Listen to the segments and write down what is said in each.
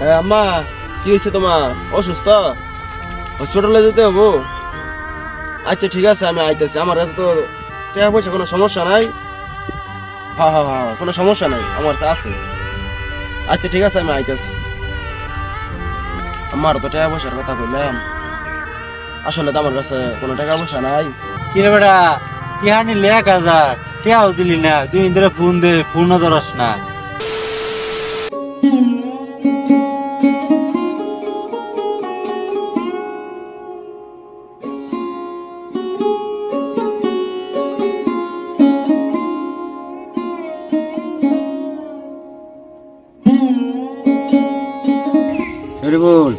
হ্যাঁ আম্মা, কি হয়েছে তোমার? অসুস্থ? হসপিটালে যেতে হবো? আচ্ছা ঠিক আছে, আমি আইতেছি। আমার কাছে তো টাকা পয়সা কোনো সমস্যা নাই। হ্যাঁ হ্যাঁ হ্যাঁ, কোনো সমস্যা নাই, আমার কাছে আছে। আচ্ছা ঠিক আছে, আমি আইতেছি। আমার তো টাকা পয়সার কথা বললাম, আসলে তো আমার কাছে কোনো টাকা পয়সা নাই। কিরে বেটা, কি হানি 1000 কেউ দিলি না? 2 দিন ধরে ফোন দে, ফোনও ধরস না। শরীফুল,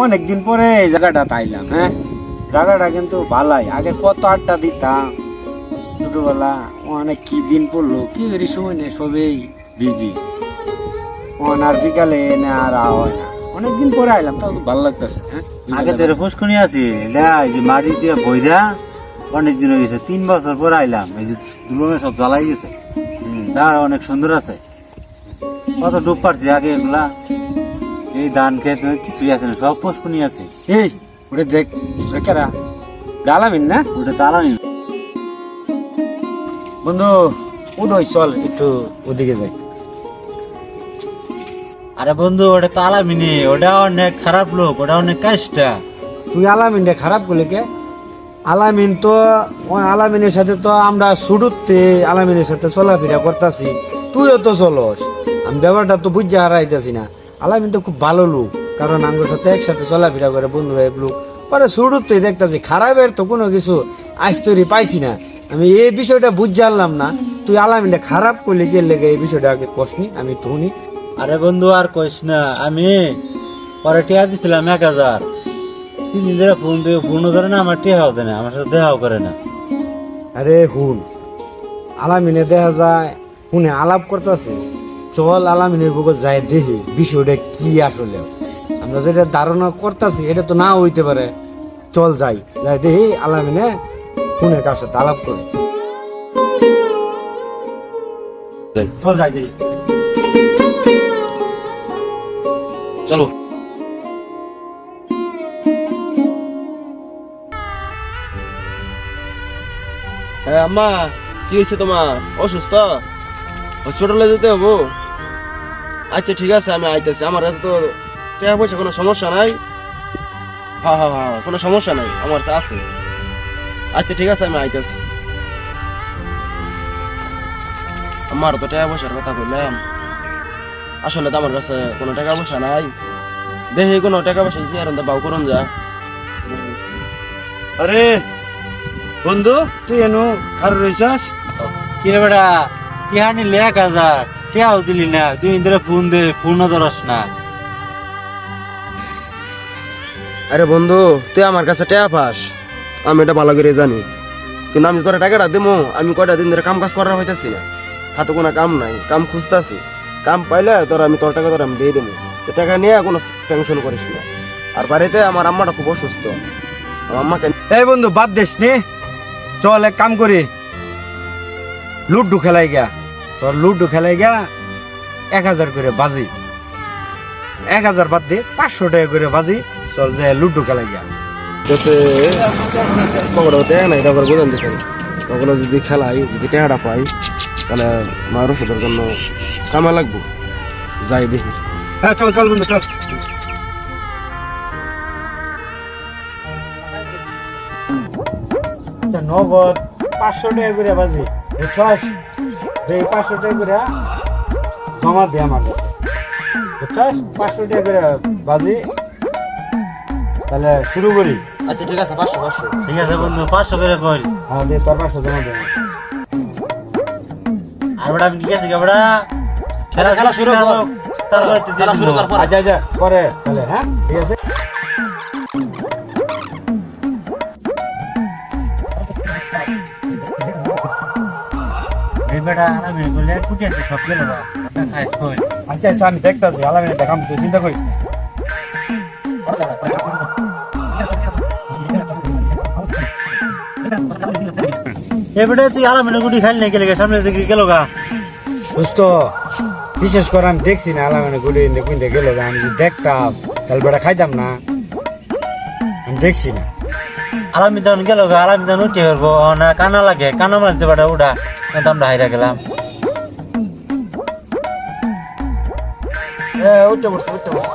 অনেকদিন পরে এই জায়গাটা তাইলাম। হ্যাঁ, জায়গাটা কিন্তু ভালাই। আগে কত আড্ডা দিতাম ছোটবেলা। অনেক কি দিন পড়লো, কি করি সময় নেই, সবেই বিজি। আর বিকালে এনে আর হয় না। অনেকদিন পরে আইলাম, তো ভালো লাগতেছে। হ্যাঁ, আগে তোর ফুসকুনি আছে এই যে মাটি দিয়ে বইরা অনেকদিন হয়ে গেছে। 3 বছর পর আইলাম। এই যে দুলমে সব জ্বালাই গেছে। তার অনেক সুন্দর আছে। কত ডুব পারছি আগে এগুলা। এই ধান খেত কিছুই আছে না, সব ফুসকুনি আছে। এই ওটা দেখ, ওটা কেরা? ডালামিন না? ওটা তালানি বন্ধু, উঠোই, চল একটু ওদিকে যাই। আরে বন্ধু, ওটা তালামিনি। ওটা অনেক খারাপ লোক, ওটা অনেক কাজটা। তুই আলামিনটা খারাপ করলে কে? আলামিন তো, আলামিনের সাথে তো আমরা শুরুতে আলামিনের সাথে চলাফেরা করতেছি, তুইও তো চলস। আমি ব্যাপারটা তো বুঝতে হারাইতেছি না। আলামিন তো খুব ভালো লোক, কারণ আমার সাথে একসাথে চলাফেরা করে, বন্ধু ভাই লোক। পরে শুরুতে দেখতেছি খারাপের তো কোনো কিছু আজ তৈরি পাইছি না। আমি এই বিষয়টা বুঝতে পারলাম না। তুই আলামিনটা খারাপ করলে কে লেগে, এই বিষয়টা আগে কষনি, আমি টুনি। আরে বন্ধু, আর কইস না। আমি পরে টিয়া দিছিলাম 1000। 3 দিন ধরে ফোন দিয়ে ফোনও ধরে না, আমার টিয়াও দেয় না, আমার সাথে দেখাও করে না। আরে হুন, আলামিনে দেখা যায় শুনে আলাপ করতেছে। চল আলামিনের বুকে যাই দেখি বিষয়টা কি আসলে। আমরা যেটা ধারণা করতেছি এটা তো না হইতে পারে। চল যাই যাই দেখি আলামিনে শুনে কার সাথে আলাপ করে। চল যাই দেখি। চলো। হ্যাঁ আম্মা, কি হয়েছে তোমার? অসুস্থ? হসপিটালে যেতে হবো? আচ্ছা ঠিক আছে, আমি আইতেছি। আমার কাছে তো টাকা পয়সা কোনো সমস্যা নাই। হ্যাঁ হ্যাঁ হ্যাঁ, কোনো সমস্যা নাই, আমার কাছে আছে। আচ্ছা ঠিক আছে, আমি আইতেছি। আমার তো টাকা পয়সার কথা বললাম, আসলে তো আমার কাছে কোনো টাকা পয়সা নাই। দেখি কোনো টাকা পয়সা যদি আর বাউ করুন যা। আরে বন্ধু, তুই এনো কার রইছাস? কিরে বেটা, কি হানি 1000 কেউ দিলি না? 2 দিন ধরে ফোন দে, ফোনও ধরস না। আরে বন্ধু, তুই আমার কাছে টাকা পাস, আমি এটা ভালো করে জানি। কিন্তু আমি তোরা টাকাটা দেবো, আমি কয়টা দিন ধরে কাম কাজ করার হইতেছি না, হাতে কোনো কাম নাই, কাম খুঁজতেছি। কাম পাইলে তোর আমি তোর টাকা তোর আমি দিয়ে দেবো। তো টাকা নিয়ে কোনো টেনশন করিস না। আর বাড়িতে আমার আম্মাটা খুব অসুস্থ, আমার আম্মাকে। এই বন্ধু, বাদ দিস নে, চল এক কাম করি, লুডু খেলাই গা। তোর লুডু খেলাই গা 1000 করে বাজি। 1000 বাদ দে, 500 টাকা করে বাজি। চল যে লুডু খেলাই গা। টাকা নাই, এটা বোঝান দিতে। ওগুলো যদি খেলাই, যদি টাকাটা পাই, তাহলে মার ওষুধের জন্য কামা লাগবো। যাই দেখি। হ্যাঁ চল চল বন্ধু, চল। নগদ 500 টাকা করে বাজি, বুঝছস? 500 টাকা করে জমা দে আমাকে, বুঝছস? 500 টাকা করে বাজি। তাহলে শুরু করি। আচ্ছা ঠিক আছে, 500। ঠিক আছে বন্ধু, 500 করে কই। হ্যাঁ দে, তোর 500 জমা দে। আর বেটা, আমি ঠিক আছে বেটা, খেলা শুরু করব। তারপর শুরু কর। আচ্ছা আচ্ছা, পরে তাহলে। হ্যাঁ ঠিক আছে। এই বেটা, আমি বলে কুটিয়াতে সব গেল না। আচ্ছা আচ্ছা, আমি দেখতেছি, আলামিনে দেখাম, তুই চিন্তা করিস। এবারে তুই আলামিনের গুটি খাইল নাকি? সামনে দিকে গেল গা। দোস্ত, বিশেষ করে আমি দেখছি না আলামিনে ঘুরে কিনতে গেল, আমি যদি দেখতাম তাহলে বেটা খাইতাম না, আমি দেখছি না। আলামি তখন গেল, আলামি তখন উঠে করবো না, কানা লাগে, কানা মারতে পারে উঠা, কিন্তু আমরা হাইরা গেলাম। উঠতে বসে উঠতে বসে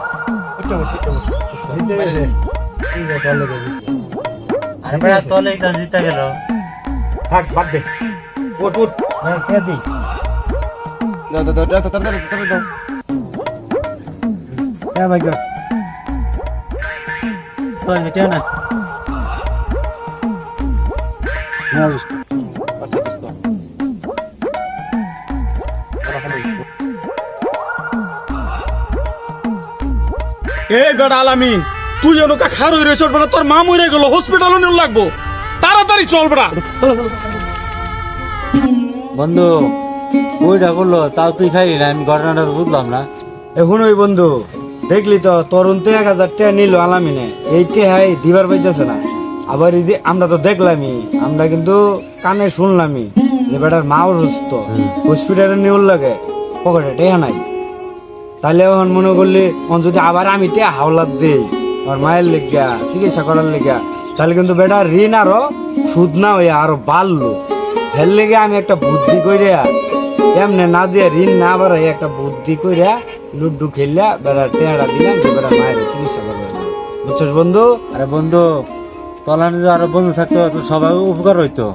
উঠতে বসে উঠতে বসে আরে বেড়া তলে জিতে গেল। থাক বাদ দে, উঠ উঠ খেয়ে দিই। দাও দাও দাও দাও দাও দাও দাও। হ্যাঁ ভাই গো, তলে কেউ না। হ্যাঁ আচ্ছা দোস্ত এই বেটা আলামিন, তুই এনকা খার হয়ে রয়েছ বেটা, তোর মা মরে গেল, হসপিটালে নিয়ে লাগবো, তাড়াতাড়ি চল বেটা। বন্ধু ওইটা করলো, তাও তুই খাইলি না, আমি ঘটনাটা তো বুঝলাম না। এখন ওই বন্ধু দেখলি তো তরুণ তো 1000 টাকা নিল আলামিনে, এই টেহাই দিবার পাইতেছে না। আবার আমরা তো দেখলামই, আমরা কিন্তু কানে শুনলামই যে বেটার মা অসুস্থ, হসপিটালে নিউল লাগে, পকেটে টেহা নাই। তাহলে এখন মনে করলি যদি আবার আমি টেহা হাওলাত দিই আর মায়ের লেগা চিকিৎসা করার লেগা, তাহলে কিন্তু বেটার ঋণ আরো সুদ না হয়ে আরো বাড়লো। হের লেগে আমি একটা বুদ্ধি কইরা এমনি না দিয়ে ঋণ না বাড়াই একটা বুদ্ধি কইরা লুড্ডু খেললা বেড়া টেহাটা দিলাম যে বেড়া মায়ের চিকিৎসা করবে। বুঝছস বন্ধু? আরে বন্ধু তলানি আরো বন্ধু থাকতো, সবাই উপকার হইতো।